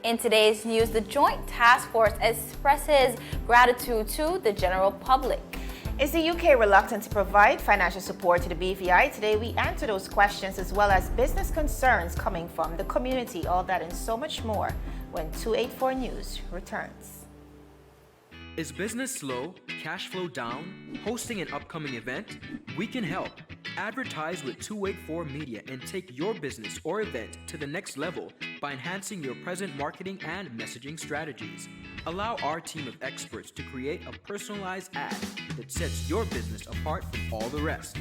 In today's news, the Joint Task Force expresses gratitude to the general public. Is the UK reluctant to provide financial support to the BVI? Today we answer those questions as well as business concerns coming from the community. All that and so much more when 284 News returns. Is business slow, cash flow down, hosting an upcoming event? We can help. Advertise with 284 Media and take your business or event to the next level by enhancing your present marketing and messaging strategies. Allow our team of experts to create a personalized ad that sets your business apart from all the rest.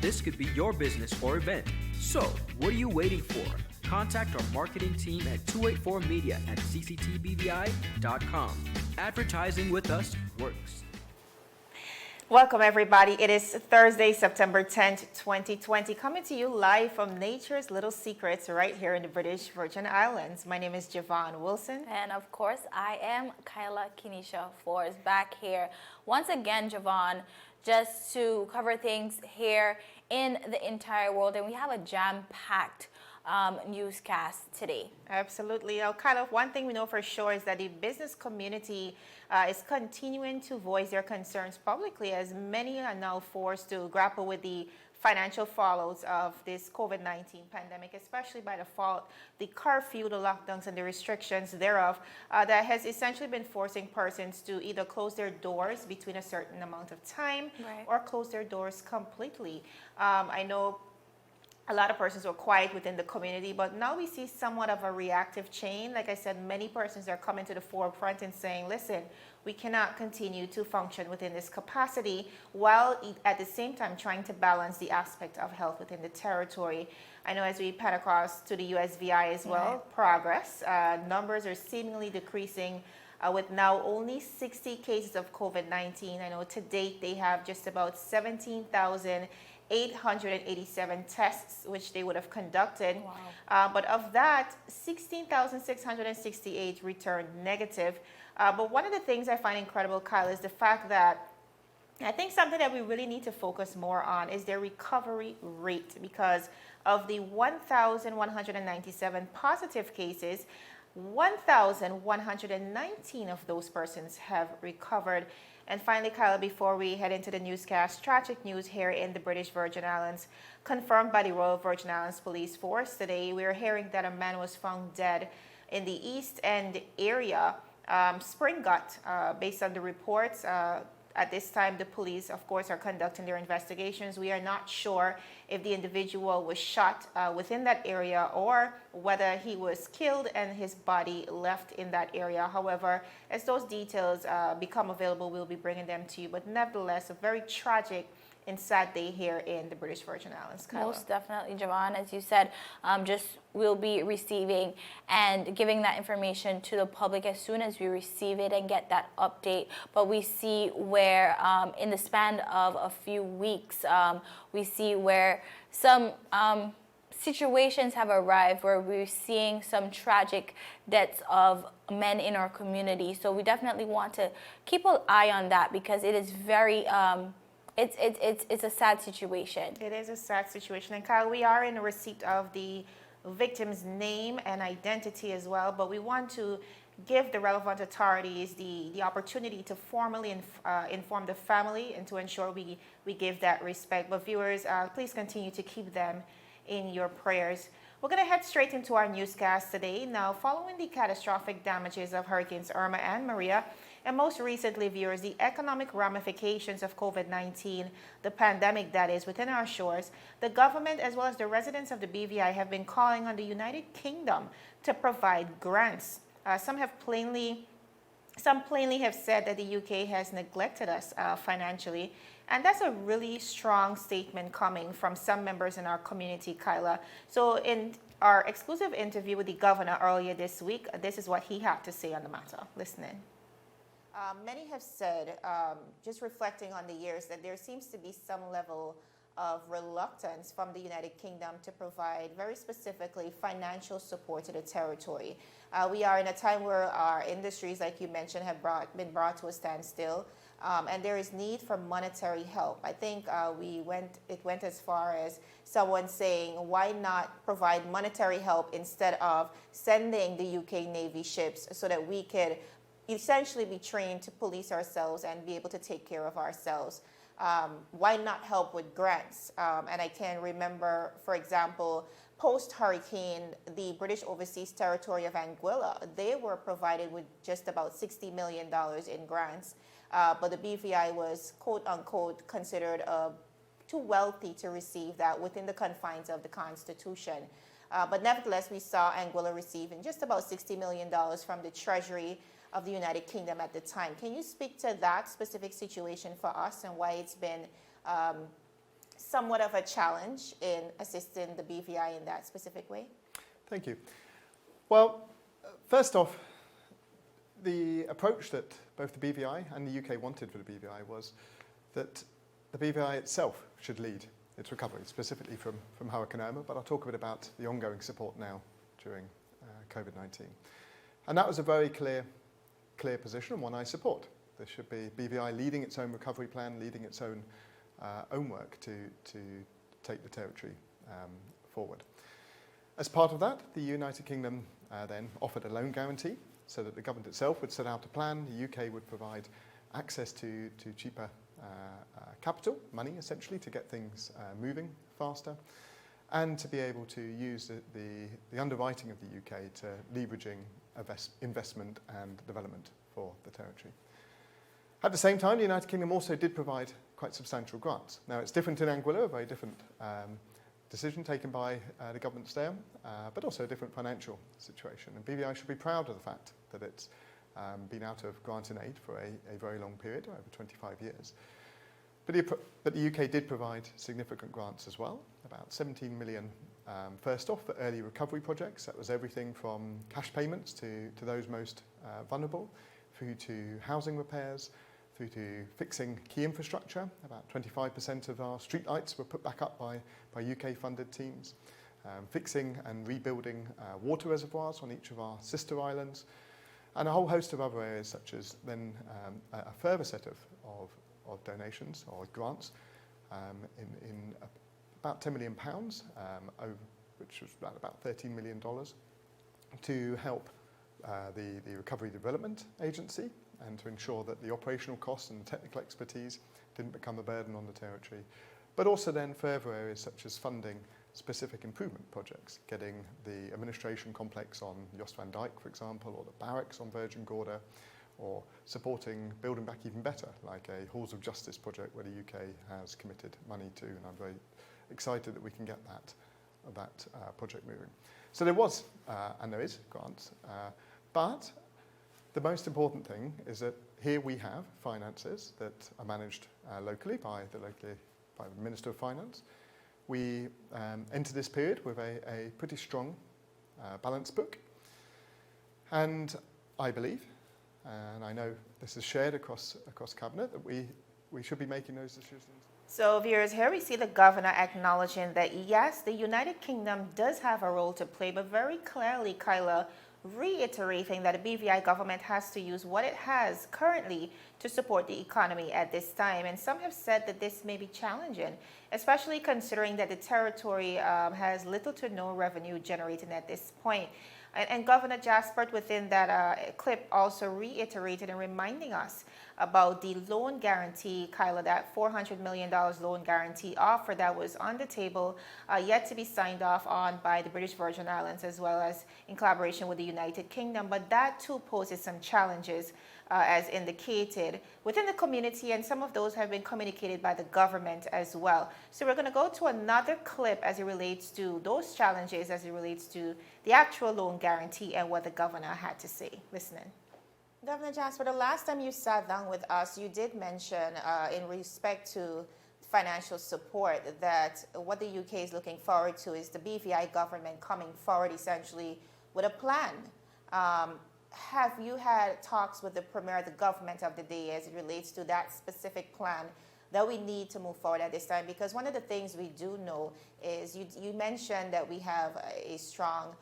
This could be your business or event. So, what are you waiting for? Contact our marketing team at 284media at cctbvi.com. Advertising with us works. Welcome everybody. It is Thursday, September 10th, 2020, coming to you live from Nature's Little Secrets right here in the British Virgin Islands. My name is Javon Wilson. And of course, I am Kyla Kinisha Forrest back here once again, Javon, just to cover things here in the entire world. And we have a jam-packed newscast today. Absolutely. Kind of one thing we know for sure is that the business community is continuing to voice their concerns publicly, as many are now forced to grapple with the financial fallouts of this COVID-19 pandemic, especially by the curfew, the lockdowns, and the restrictions thereof that has essentially been forcing persons to either close their doors between a certain amount of time or close their doors completely. I know a lot of persons were quiet within the community, but now we see somewhat of a reactive chain. Like I said, many persons are coming to the forefront and saying, listen, we cannot continue to function within this capacity while at the same time trying to balance the aspect of health within the territory. I know as we pan across to the USVI as well, progress, numbers are seemingly decreasing with now only 60 cases of COVID-19. I know to date they have just about 17,887 tests which they would have conducted. But of that, 16,668 returned negative. But one of the things I find incredible, Kyle, is the fact that I think something that we really need to focus more on is their recovery rate, because of the 1,197 positive cases, 1,119 of those persons have recovered. And finally, Kyle, before we head into the newscast, tragic news here in the British Virgin Islands, confirmed by the Royal Virgin Islands Police Force today. We are hearing that a man was found dead in the East End area, Springgut, based on the reports. At this time, the police, of course, are conducting their investigations. We are not sure if the individual was shot within that area or whether he was killed and his body left in that area. However, as those details become available, we'll be bringing them to you. But nevertheless, a very tragic and sad day here in the British Virgin Islands. Kyla. Most definitely, Javon. As you said, we'll be receiving and giving that information to the public as soon as we receive it and get that update. But we see where in the span of a few weeks, we see where some situations have arrived where we're seeing some tragic deaths of men in our community. So we definitely want to keep an eye on that, because it is very it's a sad situation. It is a sad situation. And Kyle, we are in receipt of the victim's name and identity as well, but we want to give the relevant authorities the opportunity to formally inform the family and to ensure we give that respect. But viewers, please continue to keep them in your prayers. We're going to head straight into our newscast today. Now, following the catastrophic damages of Hurricanes Irma and Maria, and most recently, viewers, the economic ramifications of COVID-19, the pandemic that is within our shores, the government as well as the residents of the BVI have been calling on the United Kingdom to provide grants. Some plainly have said that the UK has neglected us financially. And that's a really strong statement coming from some members in our community, Kyla. So in our exclusive interview with the governor earlier this week, this is what he had to say on the matter. Listen in. Many have said, just reflecting on the years, that there seems to be some level of reluctance from the United Kingdom to provide very specifically financial support to the territory. We are in a time where our industries, like you mentioned, have been brought to a standstill. and there is need for monetary help. I think it went as far as someone saying, why not provide monetary help instead of sending the UK Navy ships so that we could essentially be trained to police ourselves and be able to take care of ourselves. Why not help with grants? And I can remember, for example, post-hurricane, the British Overseas Territory of Anguilla, they were provided with just about $60 million in grants, but the BVI was, quote-unquote, considered too wealthy to receive that within the confines of the Constitution. But nevertheless, we saw Anguilla receiving just about $60 million from the Treasury of the United Kingdom at the time. Can you speak to that specific situation for us and why it's been somewhat of a challenge in assisting the BVI in that specific way? Thank you. Well, first off, the approach that both the BVI and the UK wanted for the BVI was that the BVI itself should lead its recovery, specifically from Hurricane Irma, but I'll talk a bit about the ongoing support now during COVID-19. And that was a very clear position, and one I support. There should be BVI leading its own recovery plan, leading its own work to take the territory forward. As part of that, the United Kingdom then offered a loan guarantee so that the government itself would set out a plan. The UK would provide access to cheaper capital, money essentially, to get things moving faster, and to be able to use the underwriting of the UK to leveraging investment and development for the territory. At the same time, the United Kingdom also did provide quite substantial grants. Now, it's different in Anguilla, a very different decision taken by the governments there, but also a different financial situation. And BVI should be proud of the fact that it's been out of grant and aid for a very long period, over 25 years. But the UK did provide significant grants as well, about 17 million first off for early recovery projects. That was everything from cash payments to those most vulnerable, through to housing repairs, through to fixing key infrastructure. About 25% of our streetlights were put back up by UK-funded teams. Fixing and rebuilding water reservoirs on each of our sister islands, and a whole host of other areas, such as then a further set of donations or grants in about £10 million, which was about $13 million, to help the Recovery Development Agency and to ensure that the operational costs and the technical expertise didn't become a burden on the territory. But also then further areas such as funding specific improvement projects, getting the administration complex on Jost van Dyke, for example, or the barracks on Virgin Gorda, or supporting Building Back Even Better, like a Halls of Justice project where the UK has committed money to, and I'm very excited that we can get that project moving. So there was, and there is, grants, but the most important thing is that here we have finances that are managed locally by the Minister of Finance. We enter this period with a pretty strong balance book, and I believe, and I know this is shared across Cabinet, that we should be making those decisions. So viewers, here we see the governor acknowledging that yes, the United Kingdom does have a role to play, but very clearly, Kyla, reiterating that the BVI government has to use what it has currently to support the economy at this time. And some have said that this may be challenging, especially considering that the territory has little to no revenue generating at this point. And Governor Jaspert within that clip also reiterated and reminding us about the loan guarantee, Kyla, that $400 million loan guarantee offer that was on the table, yet to be signed off on by the British Virgin Islands as well as in collaboration with the United Kingdom. But that too poses some challenges, as indicated, within the community, and some of those have been communicated by the government as well. So we're going to go to another clip as it relates to those challenges, as it relates to the actual loan guarantee and what the governor had to say. Listening. Governor Jasper, the last time you sat down with us, you did mention in respect to financial support that what the UK is looking forward to is the BVI government coming forward essentially with a plan. Have you had talks with the Premier of the government of the day as it relates to that specific plan that we need to move forward at this time? Because one of the things we do know is you mentioned that we have a strong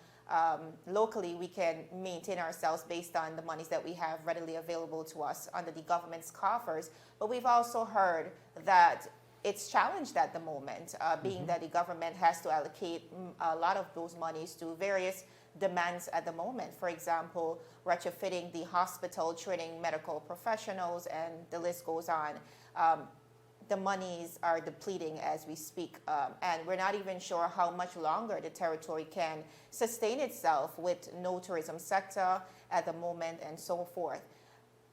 locally we can maintain ourselves based on the monies that we have readily available to us under the government's coffers. But we've also heard that it's challenged at the moment, being that the government has to allocate a lot of those monies to various demands at the moment. For example, retrofitting the hospital, training medical professionals, and the list goes on. The monies are depleting as we speak, and we're not even sure how much longer the territory can sustain itself with no tourism sector at the moment and so forth.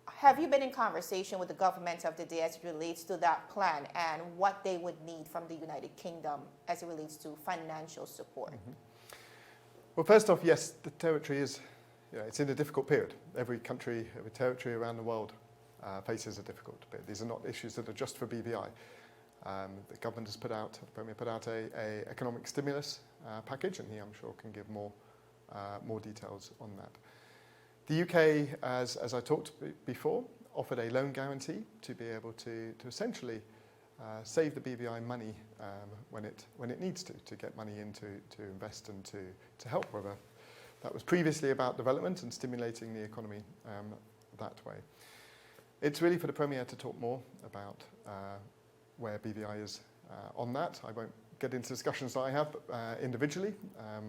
Have you been in conversation with the government of the day as it relates to that plan and what they would need from the United Kingdom as it relates to financial support? Well, first off, yes, the territory is, it's in a difficult period. Every country, every territory around the world faces a difficult period. These are not issues that are just for BVI. The government has put out, the Premier put out a economic stimulus package, and he, I'm sure, can give more details on that. The UK, as I talked before, offered a loan guarantee to be able to essentially save the BVI money when it needs to get money in to invest and to help, whether that was previously about development and stimulating the economy that way. It's really for the Premier to talk more about where BVI is on that. I won't get into discussions that I have individually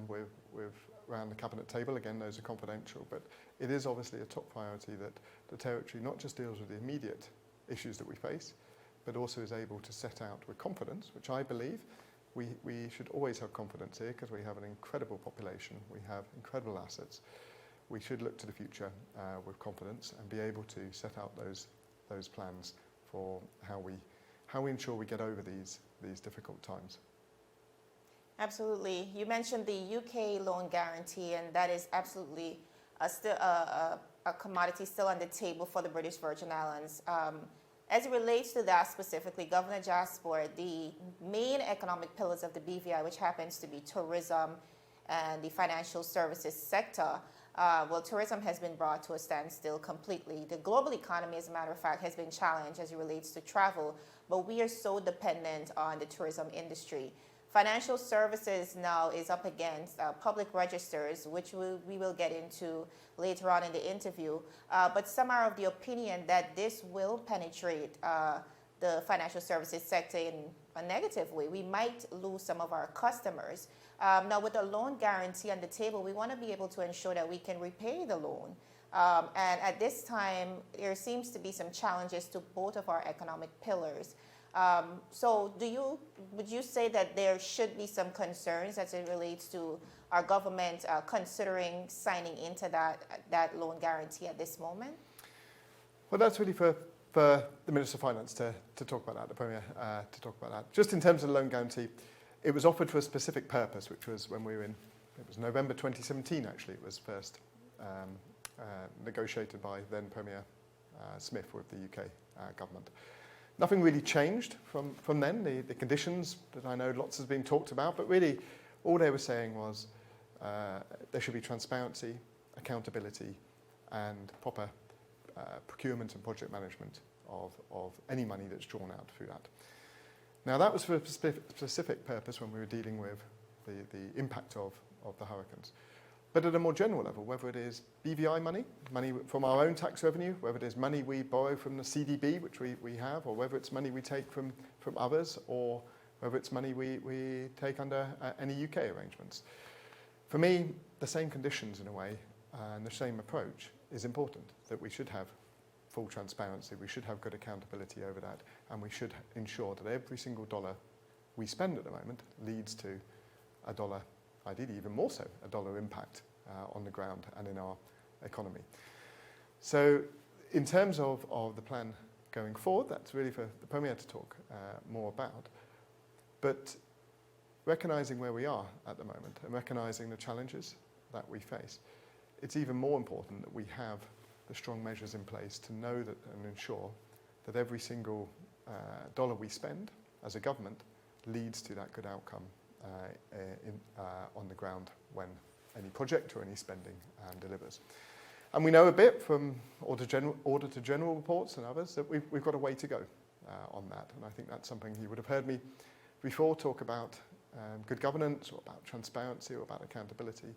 with around the cabinet table. Again, those are confidential, but it is obviously a top priority that the territory not just deals with the immediate issues that we face, but also is able to set out with confidence, which I believe we should always have confidence here because we have an incredible population, we have incredible assets. We should look to the future with confidence and be able to set out those plans for how we ensure we get over these difficult times. Absolutely. You mentioned the UK loan guarantee, and that is absolutely still a commodity still on the table for the British Virgin Islands. As it relates to that specifically, Governor Jasper, the main economic pillars of the BVI, which happens to be tourism and the financial services sector, tourism has been brought to a standstill completely. The global economy, as a matter of fact, has been challenged as it relates to travel, but we are so dependent on the tourism industry. Financial services now is up against public registers, which we will get into later on in the interview. But some are of the opinion that this will penetrate the financial services sector in a negative way. We might lose some of our customers. Now, with a loan guarantee on the table, we want to be able to ensure that we can repay the loan. And at this time, there seems to be some challenges to both of our economic pillars. So would you say that there should be some concerns as it relates to our government considering signing into that loan guarantee at this moment? Well, that's really for the Minister of Finance to talk about that, the Premier to talk about that. Just in terms of the loan guarantee, it was offered for a specific purpose, which was when we were it was November 2017 actually, it was first negotiated by then Premier Smith with the UK government. Nothing really changed from then. The conditions that I know lots has been talked about, but really all they were saying was there should be transparency, accountability, and proper procurement and project management of any money that's drawn out through that. Now that was for a specific purpose when we were dealing with the impact of the hurricanes. But at a more general level, whether it is BVI money from our own tax revenue, whether it is money we borrow from the CDB, which we have, or whether it's money we take from others, or whether it's money we take under any UK arrangements. For me, the same conditions in a way and the same approach is important, that we should have full transparency, we should have good accountability over that, and we should ensure that every single dollar we spend at the moment leads to a dollar, ideally even more so, a dollar impact on the ground and in our economy. So in terms of the plan going forward, that's really for the Premier to talk more about. But recognising where we are at the moment and recognising the challenges that we face, it's even more important that we have the strong measures in place to know that and ensure that every single dollar we spend as a government leads to that good outcome on the ground when any project or any spending delivers. And we know a bit from Auditor General reports and others that we've got a way to go on that. And I think that's something you would have heard me before talk about good governance or about transparency or about accountability.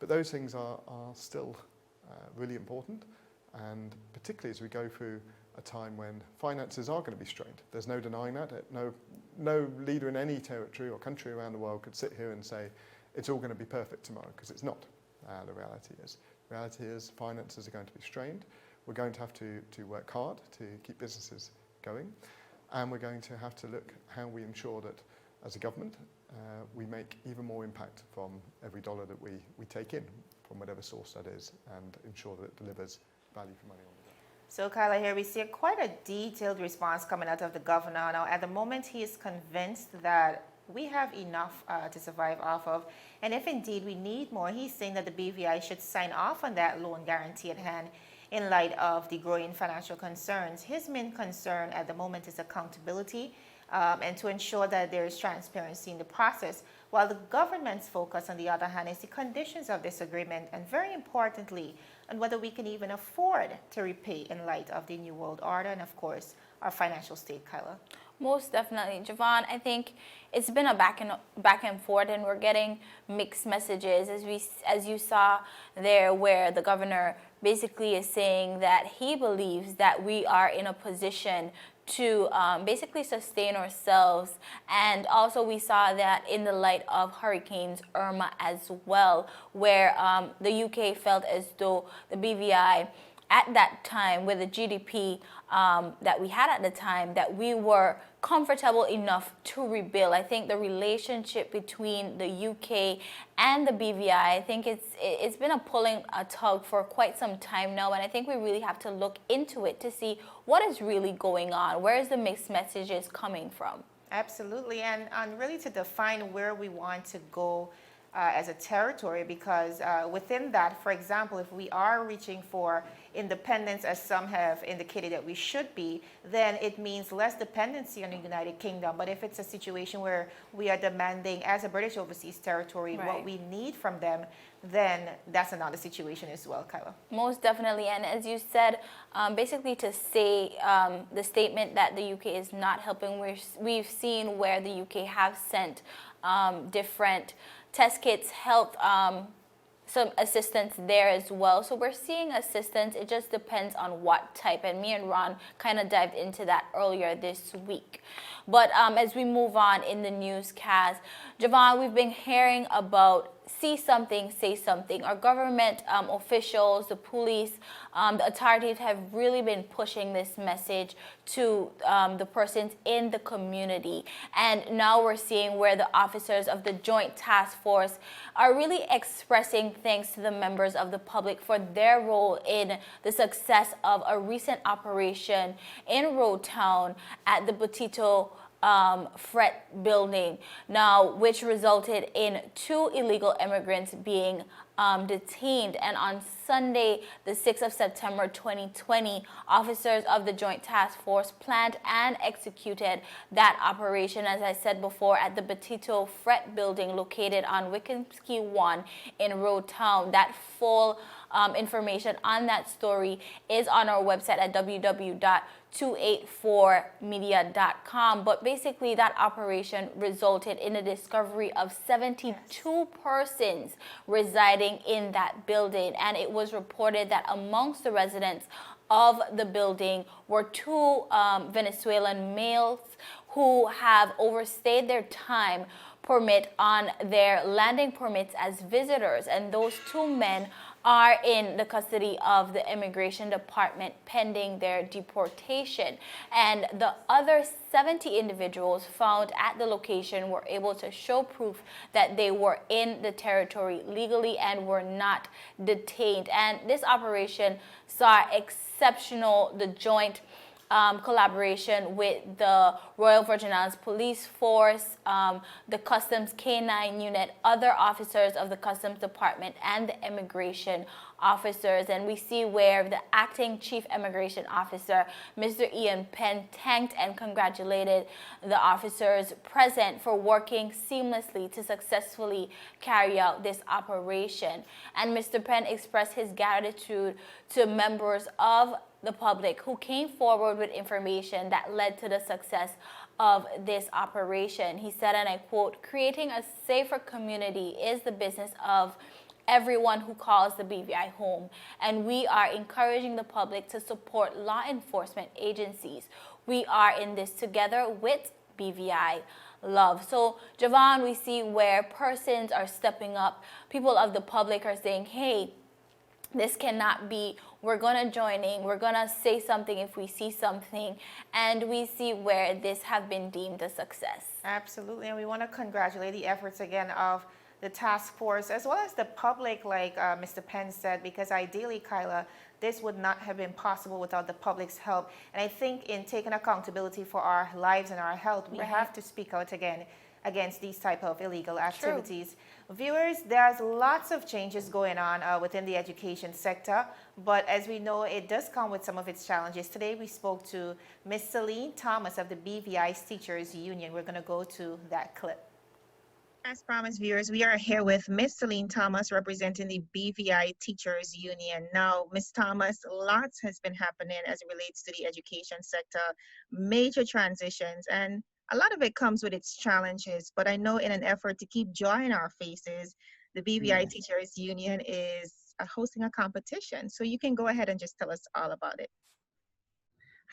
But those things are still really important, and particularly as we go through a time when finances are going to be strained. There's no denying that. No leader in any territory or country around the world could sit here and say it's all going to be perfect tomorrow, because it's not. The reality is finances are going to be strained. We're going to have to work hard to keep businesses going, and we're going to have to look how we ensure that as a government we make even more impact from every dollar that we take in from whatever source that is, and ensure that it delivers value for money on the ground. So, Kyla, here we see quite a detailed response coming out of the governor. Now, at the moment, he is convinced that we have enough to survive off of. And if indeed we need more, he's saying that the BVI should sign off on that loan guarantee at hand in light of the growing financial concerns. His main concern at the moment is accountability and to ensure that there is transparency in the process, while the government's focus, on the other hand, is the conditions of this agreement, and very importantly, on whether we can even afford to repay in light of the New World Order and, of course, our financial state, Kyla. Most definitely, Javon. I think it's been a back and forth, and we're getting mixed messages, as you saw there, where the governor basically is saying that he believes that we are in a position to basically sustain ourselves. And also we saw that in the light of Hurricanes Irma as well, where the UK felt as though the BVI at that time, with the GDP that we had at the time, that we were comfortable enough to rebuild. I think the relationship between the UK and the BVI, I think it's been a tug for quite some time now, and I think we really have to look into it to see what is really going on. Where is the mixed messages coming from? Absolutely, and really to define where we want to go as a territory, because within that, for example, if we are reaching for independence, as some have indicated that we should be, then it means less dependency on the United Kingdom. But if it's a situation where we are demanding, as a British overseas territory, Right, what we need from them, then that's another situation as well, Kyla. Most definitely, and as you said, basically to say the statement that the UK is not helping, we've seen where the UK have sent different test kits, health, some assistance there as well. So we're seeing assistance. It just depends on what type. And me and Ron kind of dived into that earlier this week. But as we move on in the newscast, Javon, we've been hearing about see something, say something. Our government officials, the police, the authorities have really been pushing this message to the persons in the community. And now we're seeing where the officers of the Joint Task Force are really expressing thanks to the members of the public for their role in the success of a recent operation in Road Town at the Botito Fret building, now which resulted in 2 illegal immigrants being detained. And on Sunday, the 6th of September 2020, officers of the Joint Task Force planned and executed that operation, as I said before, at the Botito Fret building located on Wickhamsky 1 in Road Town. That full information on that story is on our website at www.284media.com. But basically, that operation resulted in the discovery of 72 persons residing in that building, and it was reported that amongst the residents of the building were 2 Venezuelan males who have overstayed their time permit on their landing permits as visitors, and those 2 men are in the custody of the Immigration Department pending their deportation. And the other 70 individuals found at the location were able to show proof that they were in the territory legally and were not detained. And this operation saw the joint collaboration with the Royal Virgin Islands Police Force, the Customs K9 unit, other officers of the Customs Department, and the immigration officers. And we see where the acting chief immigration officer, Mr. Ian Penn, thanked and congratulated the officers present for working seamlessly to successfully carry out this operation. And Mr. Penn expressed his gratitude to members of the public who came forward with information that led to the success of this operation. He said, and I quote, "Creating a safer community is the business of everyone who calls the BVI home. And we are encouraging the public to support law enforcement agencies. We are in this together with BVI Love. So, Javon, we see where persons are stepping up. People of the public are saying, hey, this cannot be, we're going to join in, we're going to say something if we see something, and we see where this have been deemed a success. Absolutely, and we want to congratulate the efforts again of the task force as well as the public, like Mr. Penn said, because ideally, Kyla, this would not have been possible without the public's help. And I think in taking accountability for our lives and our health, we have to speak out again against these type of illegal activities. True. Viewers, there's lots of changes going on within the education sector, but as we know, it does come with some of its challenges. Today we spoke to Ms. Celine Thomas of the BVI Teachers Union. We're going to go to that clip. As promised, viewers, we are here with Ms. Celine Thomas representing the BVI Teachers Union. Now, Ms. Thomas, lots has been happening as it relates to the education sector, major transitions, and a lot of it comes with its challenges. But I know in an effort to keep joy in our faces, the BVI Teachers Union is hosting a competition. So you can go ahead and just tell us all about it.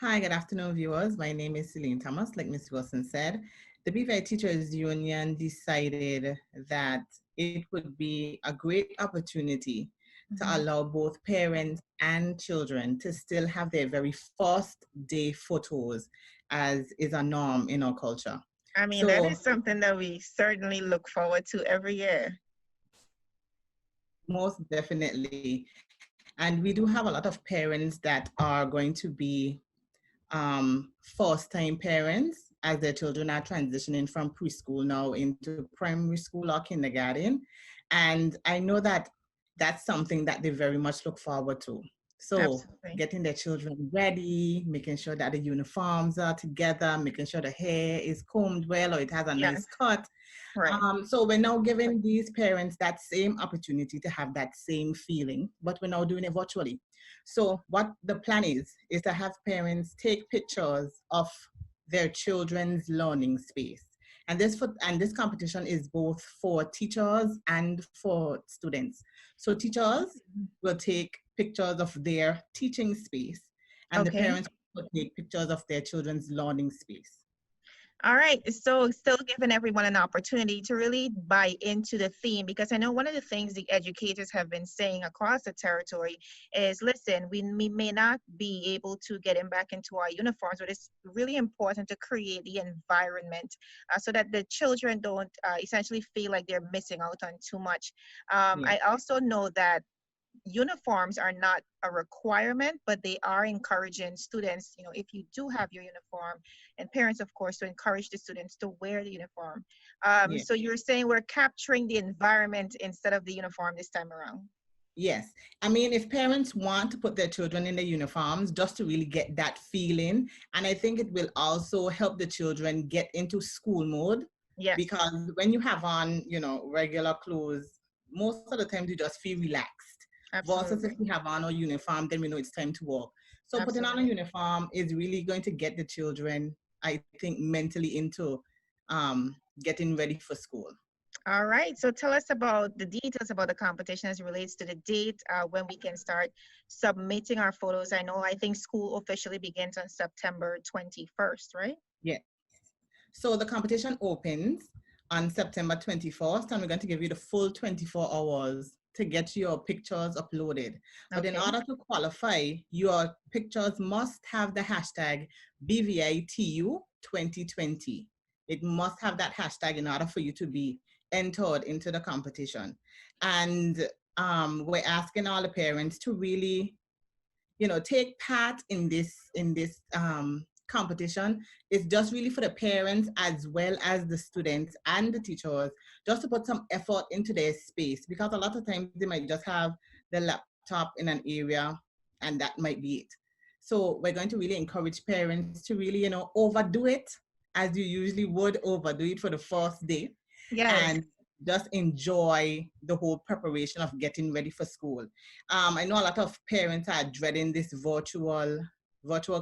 Hi, good afternoon, viewers. My name is Celine Thomas, like Ms. Wilson said. The BVI Teachers Union decided that it would be a great opportunity to allow both parents and children to still have their very first day photos, as is a norm in our culture. I mean, that is something that we certainly look forward to every year. Most definitely. And we do have a lot of parents that are going to be first-time parents as their children are transitioning from preschool now into primary school or kindergarten. And I know that that's something that they very much look forward to. So Absolutely. Getting their children ready, making sure that the uniforms are together, making sure the hair is combed well or it has a nice cut. Right. So we're now giving these parents that same opportunity to have that same feeling, but we're now doing it virtually. So what the plan is to have parents take pictures of their children's learning space. And this competition is both for teachers and for students. So teachers will take pictures of their teaching space, and the parents will take pictures of their children's learning space. All right, so still giving everyone an opportunity to really buy into the theme, because I know one of the things the educators have been saying across the territory is, listen, we may not be able to get them back into our uniforms, but it's really important to create the environment so that the children don't essentially feel like they're missing out on too much. I also know that uniforms are not a requirement, but they are encouraging students, you know, if you do have your uniform, and parents, of course, to encourage the students to wear the uniform. So you're saying we're capturing the environment instead of the uniform this time around? Yes. I mean, if parents want to put their children in the uniforms just to really get that feeling, and I think it will also help the children get into school mode. Yes. Because when you have on, you know, regular clothes, most of the time you just feel relaxed. Absolutely. Versus if we have on our uniform, then we know it's time to work. So Absolutely. Putting on a uniform is really going to get the children, I think, mentally into getting ready for school. All right, so tell us about the details about the competition as it relates to the date when we can start submitting our photos. I think school officially begins on September 21st, right? Yeah. So the competition opens on September 21st, and we're going to give you the full 24 hours to get your pictures uploaded. But in order to qualify, your pictures must have the hashtag BVITU2020. It must have that hashtag in order for you to be entered into the competition. And we're asking all the parents to really, you know, take part in this competition. It's just really for the parents as well as the students and the teachers, just to put some effort into their space, because a lot of times they might just have the laptop in an area and that might be it. So we're going to really encourage parents to really, you know, overdo it as you usually would overdo it for the first day. Yes. And just enjoy the whole preparation of getting ready for school. I know a lot of parents are dreading this virtual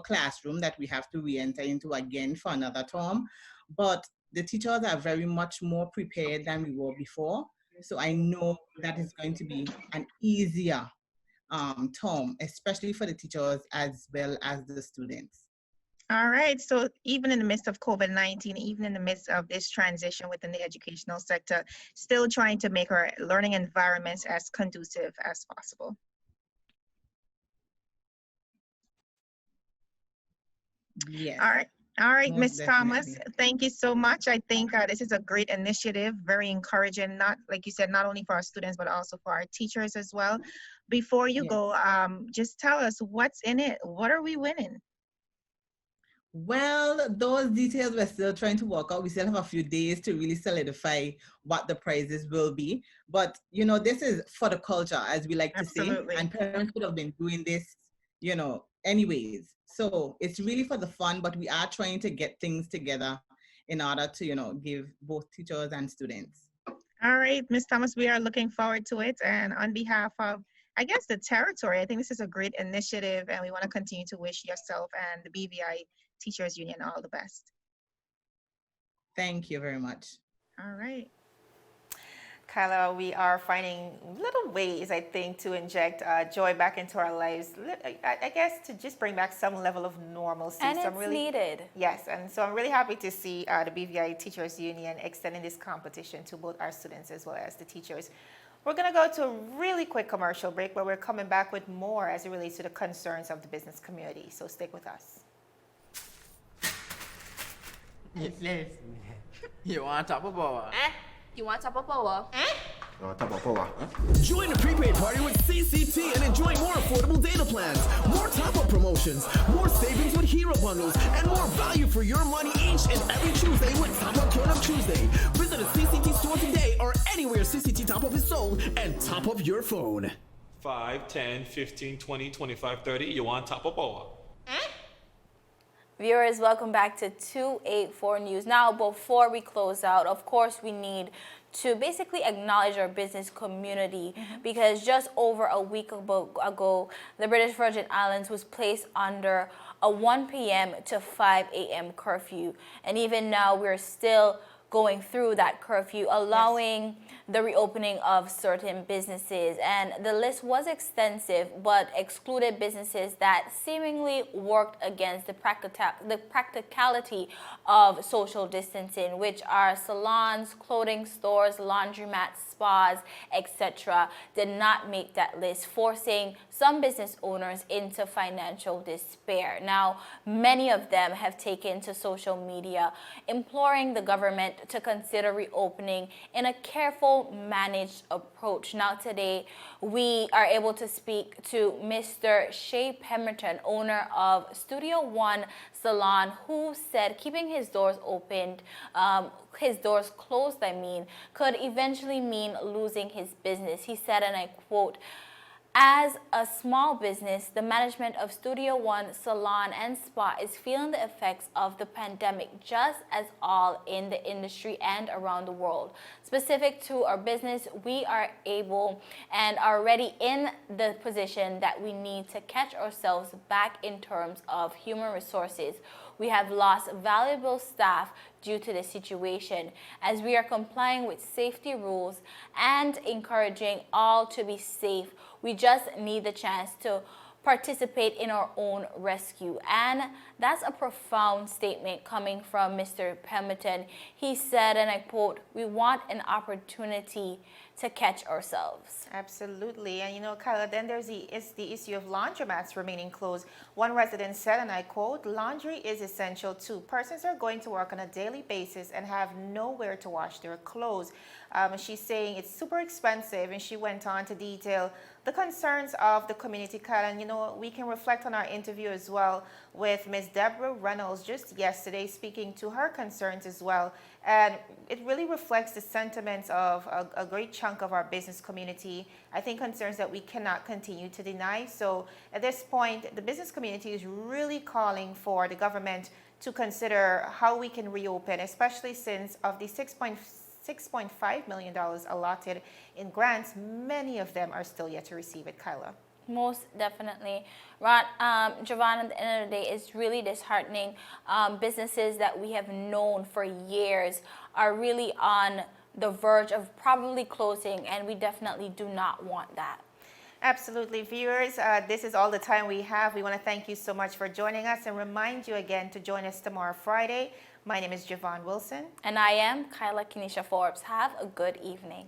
classroom that we have to re-enter into again for another term, but the teachers are very much more prepared than we were before. So I know that is going to be an easier term, especially for the teachers as well as the students. All right. So even in the midst of COVID-19, even in the midst of this transition within the educational sector, still trying to make our learning environments as conducive as possible. Yes. All right. All right, Most Ms. Thomas, definitely. thank you so much. I think this is a great initiative, very encouraging, not like you said, not only for our students, but also for our teachers as well. Before you Yes. go, just tell us what's in it. What are we winning? Well, those details we're still trying to work out. We still have a few days to really solidify what the prizes will be. But, you know, this is for the culture, as we like to say. Absolutely. And parents could have been doing this, you know, anyways. So it's really for the fun, but we are trying to get things together in order to, you know, give both teachers and students. All right, Ms. Thomas, we are looking forward to it. And on behalf of, I guess, the territory, I think this is a great initiative, and we want to continue to wish yourself and the BVI Teachers Union all the best. Thank you very much. All right. Kyla, we are finding little ways, I think, to inject joy back into our lives. I guess to just bring back some level of normalcy. And so it's needed. Yes, and so I'm really happy to see the BVI Teachers Union extending this competition to both our students as well as the teachers. We're going to go to a really quick commercial break, but we're coming back with more as it relates to the concerns of the business community. So stick with us. Yes. You want top of power? You want top of power? Join the prepaid party with CCT and enjoy more affordable data plans, more top-up promotions, more savings with hero bundles, and more value for your money each and every Tuesday with Top Up Turn Up Tuesday. Visit a CCT store today or anywhere CCT Top Up is sold and top up your phone. 5, 10, 15, 20, 25, 30. You want top of power? Viewers, welcome back to 284 News. Now, before we close out, of course, we need to basically acknowledge our business community because just over a week ago, the British Virgin Islands was placed under a 1 p.m. to 5 a.m. curfew. And even now, we're still going through that curfew, allowing the reopening of certain businesses. And the list was extensive, but excluded businesses that seemingly worked against the practicality of social distancing, which are salons, clothing stores, laundromats, spas, etc., did not make that list, forcing some business owners into financial despair. Now, many of them have taken to social media, imploring the government to consider reopening in a careful, managed approach. Now, today, we are able to speak to Mr. Shea Pemberton, owner of Studio One Salon, who said keeping his doors opened, his doors closed, could eventually mean losing his business. He said, and I quote, "As a small business, the management of Studio One Salon and Spa is feeling the effects of the pandemic just as all in the industry and around the world. Specific to our business, we are able and are already in the position that we need to catch ourselves back in terms of human resources. We have lost valuable staff due to the situation, as we are complying with safety rules and encouraging all to be safe. We just need the chance to participate in our own rescue." And that's a profound statement coming from Mr. Pemberton. He said, and I quote, "We want an opportunity to catch ourselves." Absolutely. And you know, Kyla, then there's the issue of laundromats remaining closed. One resident said, and I quote, "Laundry is essential too. Persons are going to work on a daily basis and have nowhere to wash their clothes." She's saying it's super expensive, and she went on to detail the concerns of the community, Kyla. And you know, we can reflect on our interview as well with Ms. Deborah Reynolds just yesterday, speaking to her concerns as well. And it really reflects the sentiments of a great chunk of our business community. I think concerns that we cannot continue to deny. So at this point, the business community is really calling for the government to consider how we can reopen, especially since of the $6.5 million allotted in grants, many of them are still yet to receive it, Kyla. Most definitely. Ron, Javon, at the end of the day, it's really disheartening. Businesses that we have known for years are really on the verge of probably closing, and we definitely do not want that. Absolutely. Viewers, this is all the time we have. We want to thank you so much for joining us and remind you again to join us tomorrow, Friday. My name is Javon Wilson. And I am Kyla Kenesha Forbes. Have a good evening.